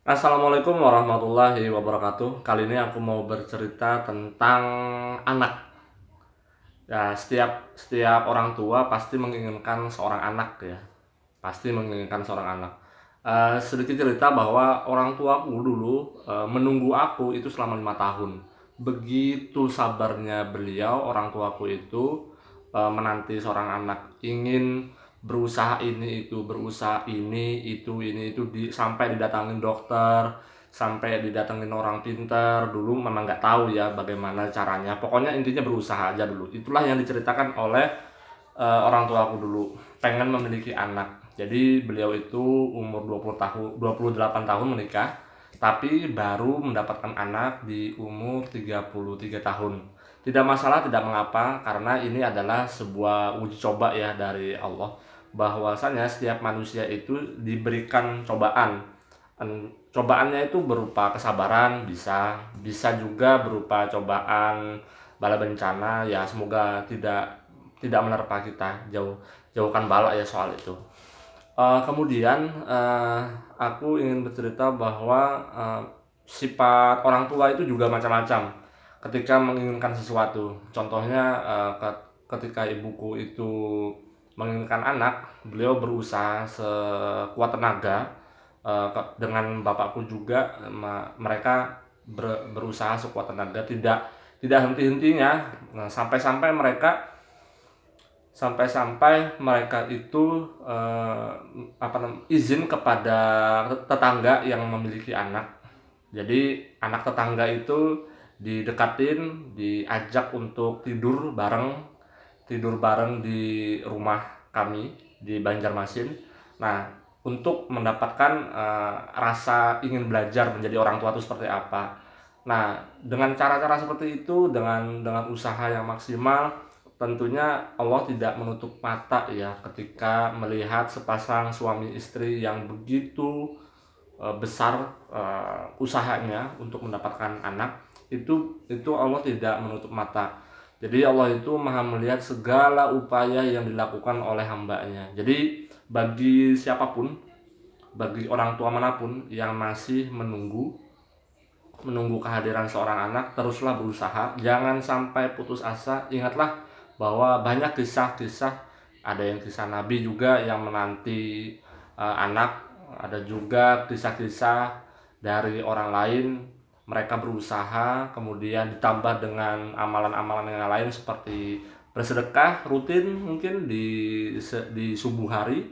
Assalamualaikum warahmatullahi wabarakatuh. Kali ini aku mau bercerita tentang anak. Ya, setiap orang tua pasti menginginkan seorang anak ya. Pasti menginginkan seorang anak. Sedikit cerita bahwa orang tuaku dulu menunggu aku itu selama 5 tahun. Begitu sabarnya beliau, orang tuaku itu menanti seorang anak, ingin berusaha ini itu sampai didatangin dokter, sampai didatengin orang pintar. Dulu memang nggak tahu ya bagaimana caranya, pokoknya intinya berusaha aja dulu. Itulah yang diceritakan oleh orang tua aku dulu, pengen memiliki anak. Jadi beliau itu umur 20 tahun 28 tahun menikah, tapi baru mendapatkan anak di umur 33 tahun. Tidak masalah, tidak mengapa, karena ini adalah sebuah uji coba ya dari Allah, bahwasanya setiap manusia itu diberikan cobaan. Cobaannya itu berupa kesabaran, bisa bisa juga berupa cobaan bala bencana. Ya semoga tidak menerpa kita, jauhkan bala ya soal itu. Kemudian aku ingin bercerita bahwa sifat orang tua itu juga macam-macam ketika menginginkan sesuatu. Contohnya ketika ibuku itu menginginkan anak, beliau berusaha sekuat tenaga. Dengan bapakku juga, mereka berusaha sekuat tenaga, tidak henti-hentinya. Nah, sampai-sampai mereka itu izin kepada tetangga yang memiliki anak. Jadi anak tetangga itu didekatin, diajak untuk tidur bareng di rumah kami di Banjarmasin. Nah, untuk mendapatkan rasa ingin belajar menjadi orang tua itu seperti apa. Nah, dengan cara-cara seperti itu, dengan usaha yang maksimal, tentunya Allah tidak menutup mata ya ketika melihat sepasang suami istri yang begitu besar usahanya untuk mendapatkan anak. Itu Allah tidak menutup mata. Jadi Allah itu maha melihat segala upaya yang dilakukan oleh hambanya. Jadi bagi siapapun, bagi orang tua manapun yang masih menunggu kehadiran seorang anak, teruslah berusaha, jangan sampai putus asa. Ingatlah bahwa banyak kisah-kisah, ada yang kisah Nabi juga yang menanti anak, ada juga kisah-kisah dari orang lain, mereka berusaha kemudian ditambah dengan amalan-amalan yang lain seperti bersedekah rutin mungkin di subuh hari.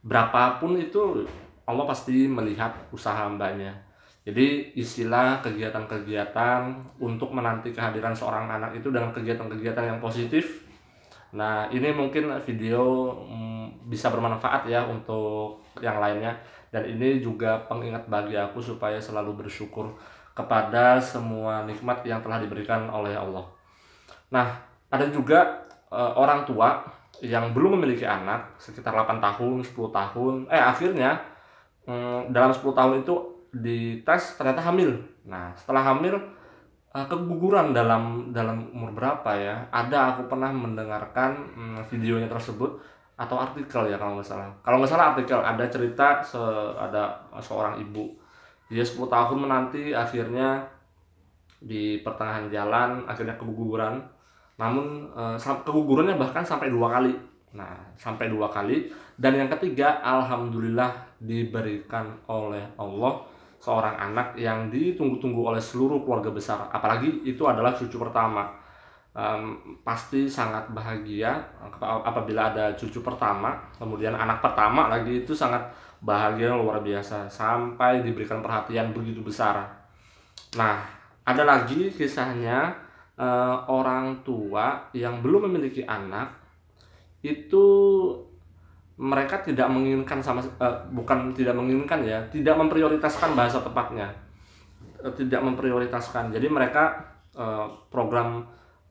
Berapapun itu, Allah pasti melihat usaha hambanya. Jadi istilah kegiatan-kegiatan untuk menanti kehadiran seorang anak itu dengan kegiatan-kegiatan yang positif. Nah, ini mungkin video bisa bermanfaat ya untuk yang lainnya, dan ini juga pengingat bagi aku supaya selalu bersyukur kepada semua nikmat yang telah diberikan oleh Allah. Nah, ada juga orang tua yang belum memiliki anak sekitar 8 tahun, 10 tahun, akhirnya dalam 10 tahun itu dites ternyata hamil. Nah, setelah hamil keguguran dalam umur berapa ya? Aku pernah mendengarkan videonya tersebut atau artikel ya kalau nggak salah. Kalau nggak salah artikel, ada cerita ada seorang ibu. Dia 10 tahun menanti, akhirnya di pertengahan jalan akhirnya keguguran. Namun kegugurannya bahkan sampai 2 kali. Nah, sampai 2 kali. Dan yang ketiga, alhamdulillah diberikan oleh Allah seorang anak yang ditunggu-tunggu oleh seluruh keluarga besar. Apalagi itu adalah cucu pertama. Pasti sangat bahagia apabila ada cucu pertama, kemudian anak pertama lagi, itu sangat bahagia luar biasa sampai diberikan perhatian begitu besar. Nah, ada lagi kisahnya orang tua yang belum memiliki anak itu, mereka tidak menginginkan bukan tidak menginginkan ya, tidak memprioritaskan bahasa tepatnya, tidak memprioritaskan. Jadi mereka program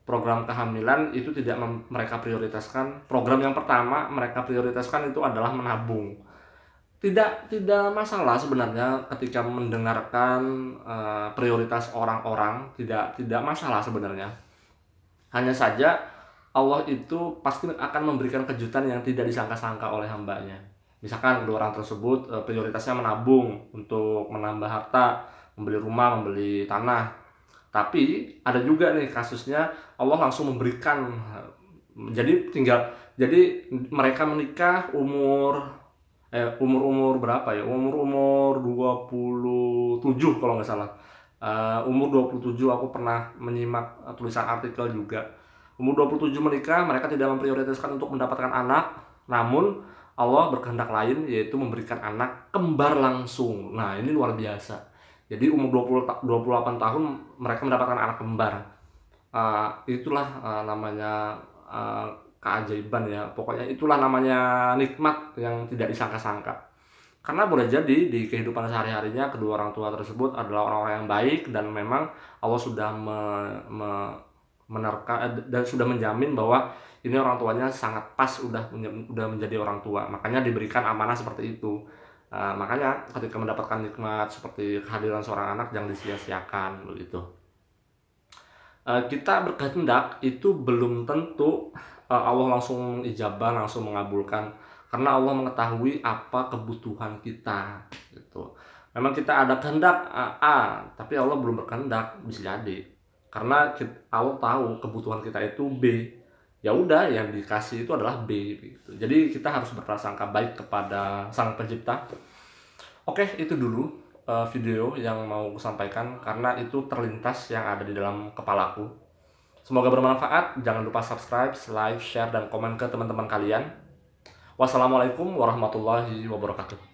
program kehamilan itu tidak mereka prioritaskan. Program yang pertama mereka prioritaskan itu adalah menabung. Tidak masalah sebenarnya ketika mendengarkan prioritas orang-orang, tidak masalah sebenarnya. Hanya saja Allah itu pasti akan memberikan kejutan yang tidak disangka-sangka oleh hambanya. Misalkan kedua orang tersebut prioritasnya menabung untuk menambah harta, membeli rumah, membeli tanah. Tapi ada juga nih kasusnya Allah langsung memberikan. Jadi mereka menikah umur berapa ya? Umur 27 kalau nggak salah. Umur 27 aku pernah menyimak tulisan artikel juga. Umur 27 menikah, mereka tidak memprioritaskan untuk mendapatkan anak, namun Allah berkehendak lain, yaitu memberikan anak kembar langsung. Nah, ini luar biasa. Jadi umur 28 tahun mereka mendapatkan anak kembar. Itulah namanya keajaiban ya. Pokoknya itulah namanya nikmat yang tidak disangka-sangka. Karena boleh jadi di kehidupan sehari-harinya kedua orang tua tersebut adalah orang-orang yang baik, dan memang Allah sudah menerka dan sudah menjamin bahwa ini orang tuanya sangat pas udah menjadi orang tua. Makanya diberikan amanah seperti itu. Makanya ketika mendapatkan nikmat seperti kehadiran seorang anak, jangan disia-siakan begitu. Kita berkehendak itu belum tentu Allah langsung ijabah, langsung mengabulkan, karena Allah mengetahui apa kebutuhan kita gitu. Memang kita ada kehendak A, tapi Allah belum berkehendak, bisa jadi karena Allah tahu kebutuhan kita itu B. Ya udah, yang dikasih itu adalah B gitu. Jadi kita harus berprasangka baik kepada Sang Pencipta. Oke, itu dulu video yang mau aku sampaikan, karena itu terlintas yang ada di dalam kepalaku. Semoga bermanfaat. Jangan lupa subscribe, like, share, dan komen ke teman-teman kalian. Wassalamualaikum warahmatullahi wabarakatuh.